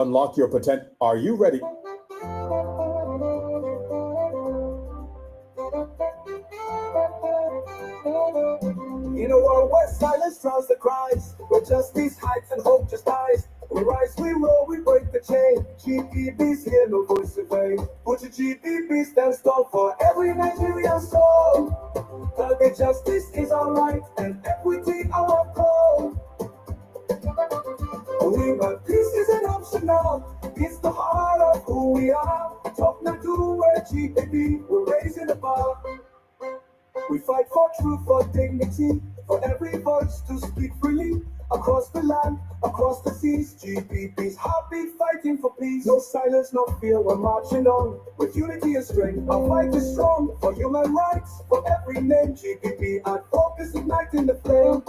Unlock your potential. Are you ready? In a world where silence drowns the cries, where justice hides and hope just dies, we rise, we roll, we break the chain. GPB's here, no voice in vain. Put your GPB stands tall for every Nigerian soul. Target justice is our right and equity our goal. But peace isn't optional. It's the heart of who we are. Talk now, do where GPB, we're raising the bar. We fight for truth, for dignity, for every voice to speak freely. Across the land, across the seas, GPB's heartbeat fighting for peace. No silence, no fear, we're marching on. With unity and strength, our fight is strong. For human rights, for every name, GPB at focus, igniting the flame.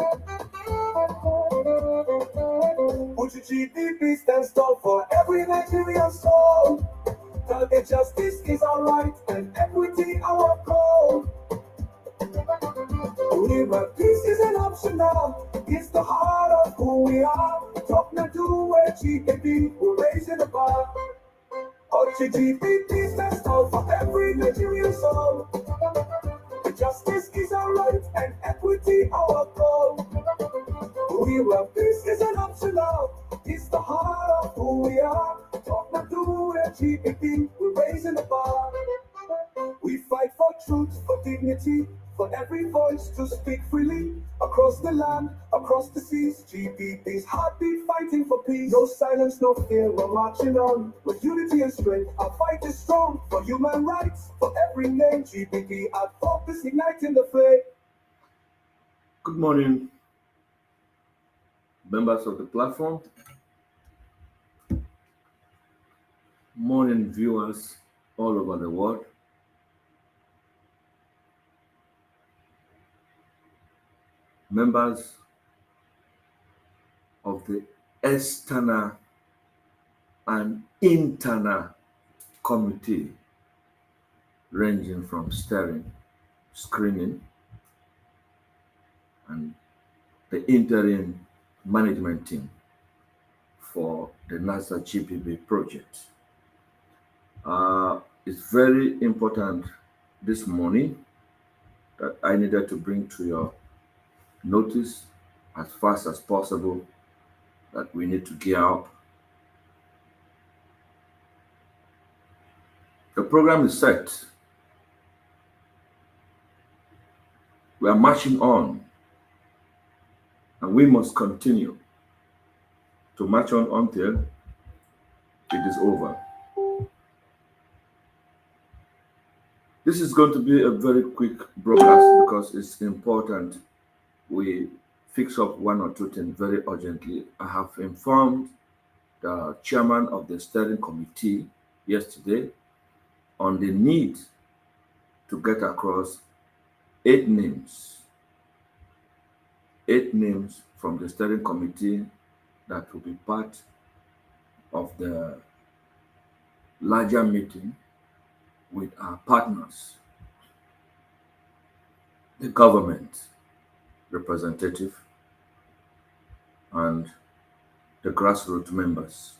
Put your GPB stands tall for every Nigerian soul. Target justice is our right and equity our goal. But peace isn't optional. It's the heart of who we are. Talk now, do where GPB, we're raising the bar. Put your GPB stands tall for every Nigerian soul. Justice is our right and equity our goal. Peace isn't optional. It's the heart of who we are. Talk now, do where GPB, we're raising the bar. We fight for truth, for dignity, for every voice to speak freely. Across the land, across the seas, GPB's heartbeat fighting for peace. No silence, no fear, we're marching on. With unity and strength, our fight is strong. For human rights, for every name, GPB at focus, igniting the flame. Good morning, members of the platform. Morning, viewers all over the world. Members of the external and internal committee, ranging from steering, screening, and the interim management team for the NASA GPB project. It's very important this morning that I needed to bring to your notice as fast as possible that we need to gear up. The program is set. We are marching on, and we must continue to march on until it is over. This is going to be a very quick broadcast because it's important we fix up one or two things very urgently. I have informed the chairman of the steering committee yesterday on the need to get across 8 names from the steering committee that will be part of the larger meeting with our partners, the government representative and the grassroots members.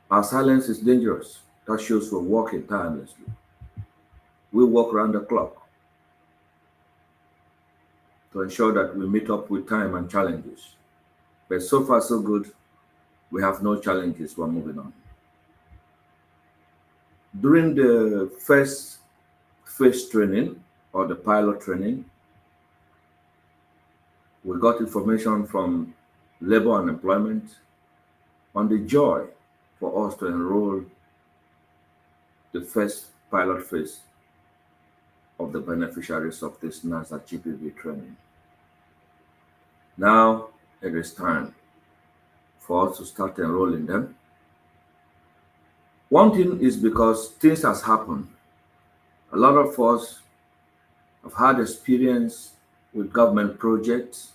Our silence is dangerous. That shows we're working tirelessly. We work around the clock to ensure that we meet up with time and challenges. But so far, so good. We have no challenges. We're moving on. During the first phase training or the pilot training, we got information from Labor and Employment on the joy for us to enroll the first pilot phase of the beneficiaries of this NASA GPB training. Now it is time for us to start enrolling them. One thing is because things has happened. A lot of us have had experience with government projects,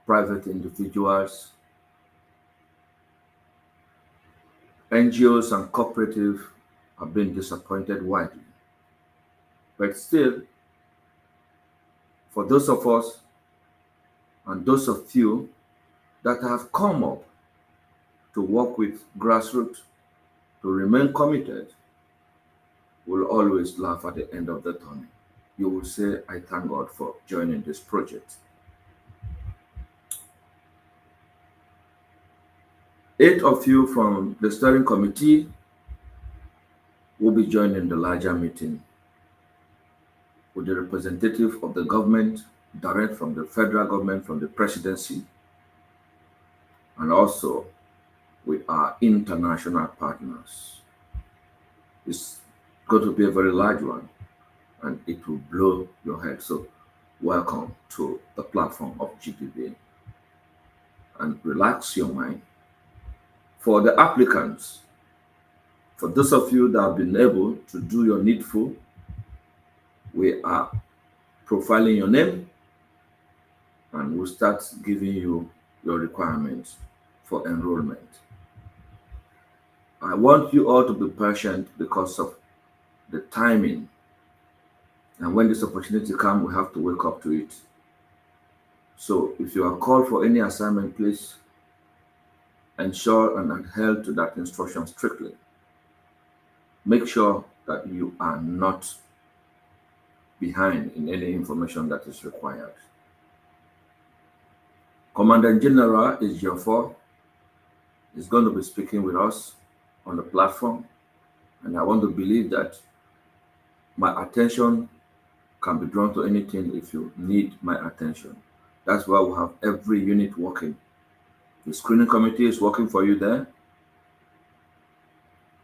private individuals, NGOs and cooperatives have been disappointed widely. But still, for those of us and those of you that have come up to work with grassroots, to remain committed, will always laugh at the end of the tunnel. You will say, I thank God for joining this project. 8 of you from the steering committee will be joining the larger meeting with the representative of the government, direct from the federal government, from the presidency, and also with our international partners. It's going to be a very large one, and it will blow your head. So welcome to the platform of GPB, and relax your mind. For the applicants, for those of you that have been able to do your needful, we are profiling your name and we'll start giving you your requirements for enrollment. I want you all to be patient because of the timing. And when this opportunity comes, we have to wake up to it. So if you are called for any assignment, please ensure and adhere to that instruction strictly. Make sure that you are not behind in any information that is required. Commander General is Ejiofor. Is going to be speaking with us on the platform, and I want to believe that my attention can be drawn to anything if you need my attention. That's why we have every unit working. The screening committee is working for you there.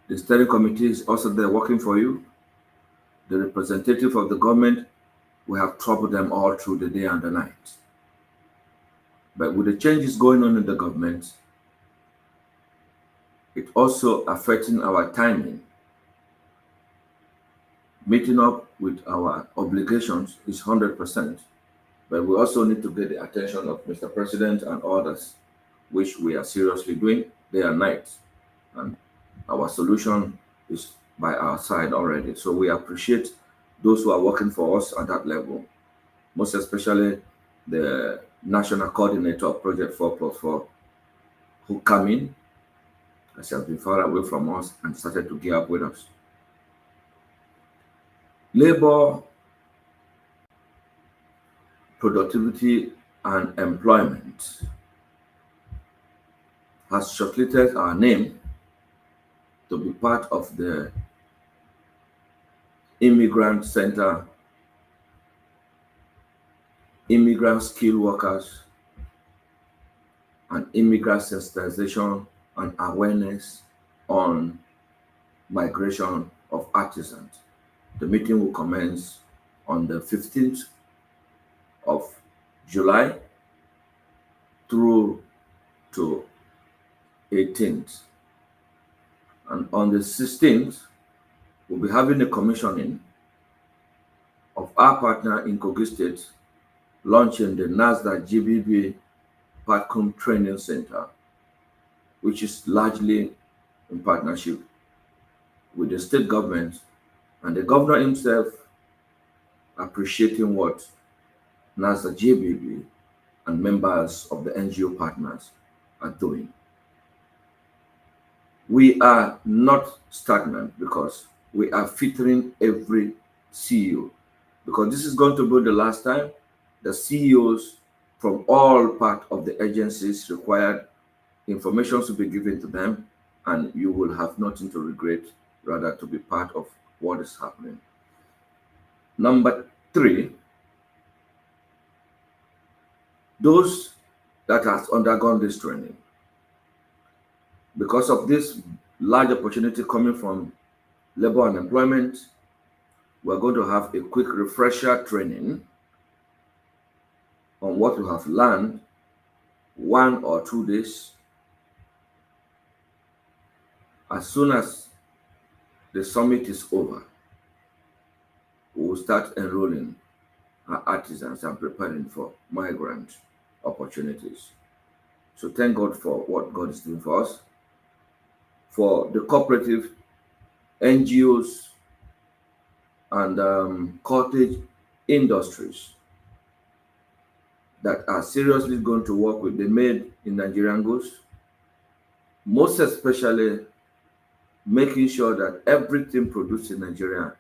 The steering committee is also there working for you. The representative of the government, we have troubled them all through the day and the night. But with the changes going on in the government, it also affecting our timing. Meeting up with our obligations is 100%, but we also need to get the attention of Mr. President and others, which we are seriously doing day and night. And our solution is by our side already. So we appreciate those who are working for us at that level, most especially the National Coordinator of Project 4+4, who come in, as has been far away from us and started to gear up with us. Labor, productivity, and employment has shortlisted our name to be part of the Immigrant Center, Immigrant Skilled Workers, and Immigrant Sensitization and Awareness on Migration of Artisans. The meeting will commence on the 15th of July through to 18th. And on the 16th, we'll be having a commissioning of our partner in Kogi State, launching the NASDAQ GBB Patcom Training Center, which is largely in partnership with the state government and the governor himself, appreciating what NASDAQ GBB and members of the NGO partners are doing. We are not stagnant because we are featuring every CEO, because this is going to be the last time the CEOs from all part of the agencies required information to be given to them, and you will have nothing to regret, rather to be part of what is happening. Number 3, those that has undergone this training, because of this large opportunity coming from labor and employment, we're going to have a quick refresher training on what we have learned, 1 or 2 days. As soon as the summit is over, we will start enrolling our artisans and preparing for migrant opportunities. So thank God for what God is doing for us. For the cooperative, NGOs, and cottage industries that are seriously going to work with the Made in Nigerian Goods, most especially making sure that everything produced in Nigeria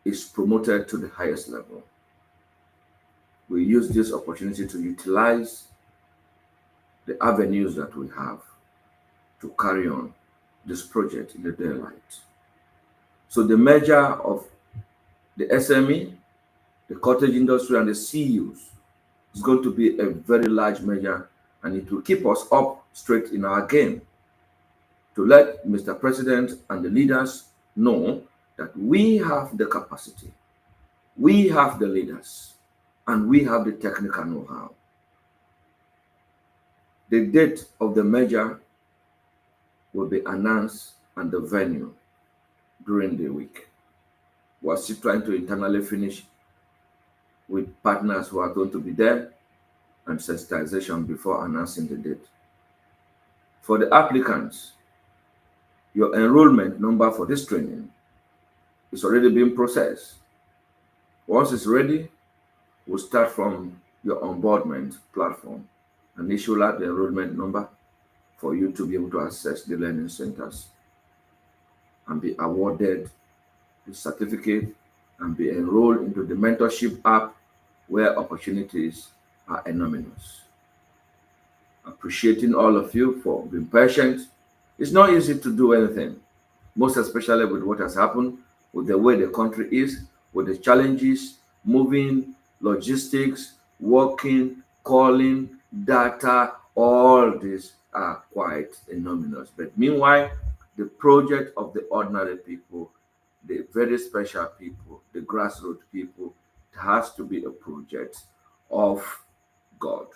is promoted to the highest level. We use this opportunity to utilize the avenues that we have to carry on this project in the daylight. So the merger of the SME, the cottage industry, and the CUs is going to be a very large measure, and it will keep us up straight in our game to let Mr. President and the leaders know that we have the capacity, we have the leaders, and we have the technical know-how. The date of the merger will be announced and the venue during the week. We're still trying to internally finish with partners who are going to be there and sensitization before announcing the date. For the applicants, your enrollment number for this training is already being processed. Once it's ready, we'll start from your onboardment platform and issue out the enrollment number for you to be able to access the learning centers and be awarded the certificate and be enrolled into the mentorship app where opportunities are enormous. Appreciating all of you for being patient. It's not easy to do anything, most especially with what has happened, with the way the country is, with the challenges, moving, logistics, working, calling, data, all these are quite enormous. But meanwhile, the project of the ordinary people, the very special people, the grassroots people, it has to be a project of God.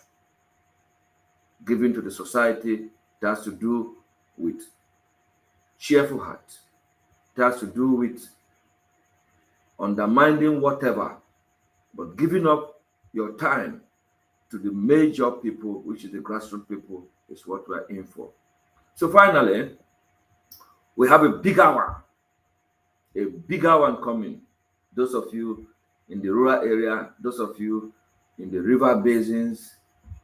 Given to the society, it has to do with cheerful heart. It has to do with undermining whatever, but giving up your time to the major people, which is the grassroots people, is what we're in for. So finally, we have a bigger one coming. Those of you in the rural area, those of you in the river basins,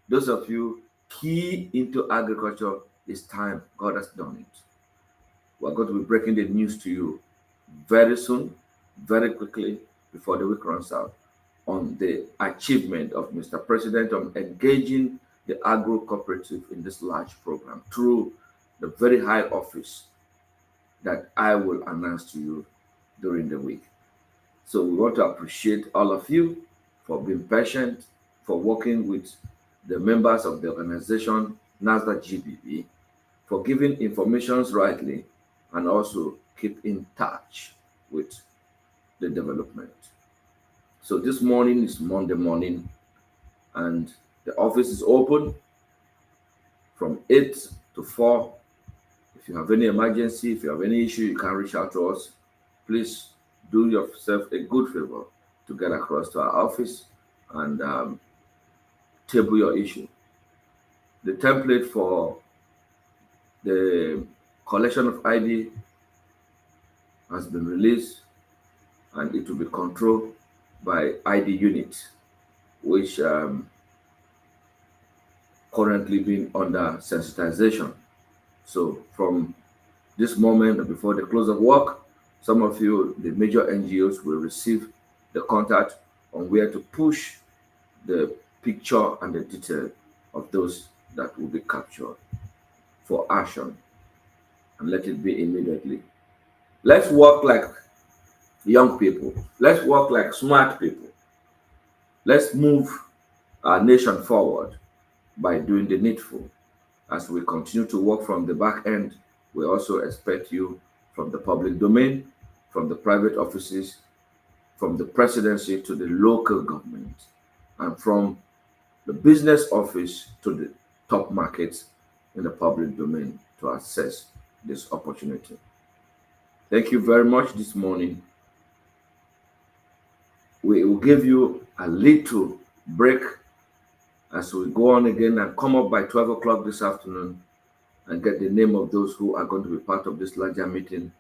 those of you key into agriculture, it's time. God has done it. We're going to be breaking the news to you very soon, very quickly, before the week runs out, on the achievement of Mr. President on engaging the agro cooperative in this large program through the very high office that I will announce to you during the week. So we want to appreciate all of you for being patient, for working with the members of the organization NASDAQ GBB, for giving information rightly, and also keep in touch with the development. So this morning is Monday morning, and the office is open from 8 to 4. If you have any emergency, if you have any issue, you can reach out to us. Please do yourself a good favor to get across to our office and table your issue. The template for the collection of ID has been released, and it will be controlled by ID unit, which currently being under sensitization. So from this moment and before the close of work, some of you, the major NGOs, will receive the contact on where to push the picture and the detail of those that will be captured for action, and let it be immediately. Let's work like young people. Let's work like smart people. Let's move our nation forward by doing the needful. As we continue to work from the back end, we also expect you from the public domain, from the private offices, from the presidency to the local government, and from the business office to the top markets in the public domain to access this opportunity. Thank you very much this morning. We will give you a little break as we go on again and come up by 12 o'clock this afternoon and get the name of those who are going to be part of this larger meeting.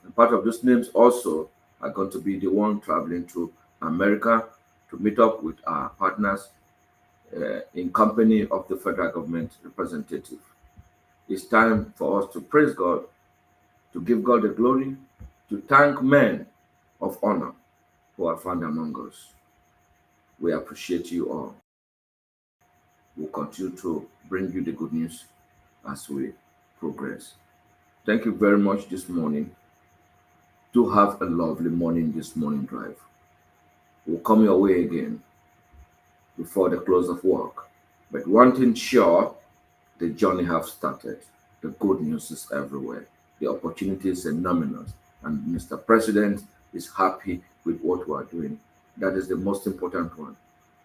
And part of those names also are going to be the one traveling to America to meet up with our partners in company of the federal government representative. It's time for us to praise God, to give God the glory, to thank men of honor who are found among us. We appreciate you all. We'll continue to bring you the good news as we progress. Thank you very much this morning. Do have a lovely morning this morning drive. We'll come your way again before the close of work. But one thing sure, the journey has started. The good news is everywhere. The opportunity is enormous. And Mr. President is happy with what we are doing. That is the most important one.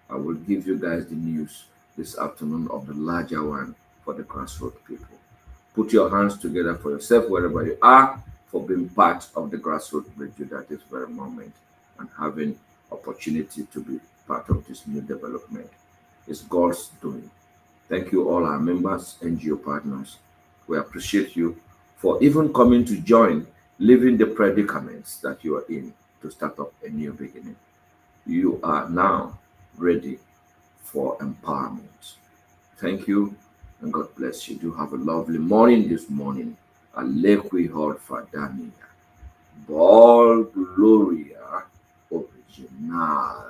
I will give you guys the news this afternoon of the larger one for the grassroots people. Put your hands together for yourself wherever you are for being part of the grassroots bridge at this very moment and having opportunity to be part of this new development. It's God's doing. Thank you all our members, NGO partners. We appreciate you for even coming to join, leaving the predicaments that you are in to start up a new beginning. You are now ready for empowerment. Thank you and God bless you. Do have a lovely morning this morning. Alekwi Hod Fadania. Ball Gloria Original.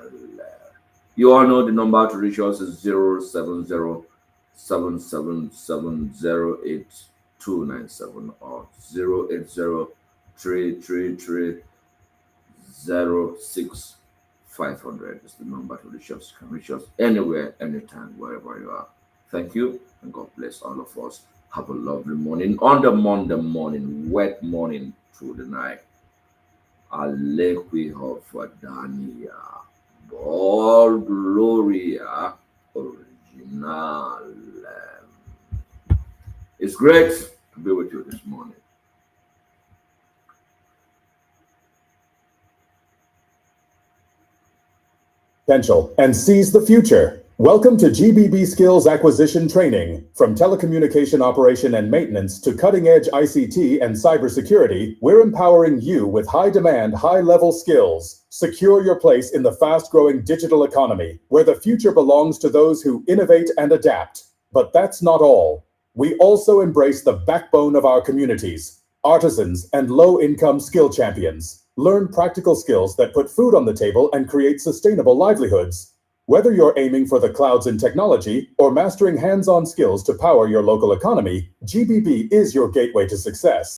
You all know the number to reach us is 070-7770-8297 or 080-333-06-500 is the number to reach us. You can reach us anywhere, anytime, wherever you are. Thank you and God bless all of us. Have a lovely morning on the Monday morning, wet morning through the night. Alekwi Hofadania. All Gloria Original. It's great to be with you this morning. Potential and seize the future. Welcome to GBB Skills Acquisition Training. From telecommunication operation and maintenance to cutting-edge ICT and cybersecurity, we're empowering you with high-demand, high-level skills. Secure your place in the fast-growing digital economy, where the future belongs to those who innovate and adapt. But that's not all. We also embrace the backbone of our communities, artisans and low-income skill champions. Learn practical skills that put food on the table and create sustainable livelihoods. Whether you're aiming for the clouds in technology or mastering hands-on skills to power your local economy, GBB is your gateway to success.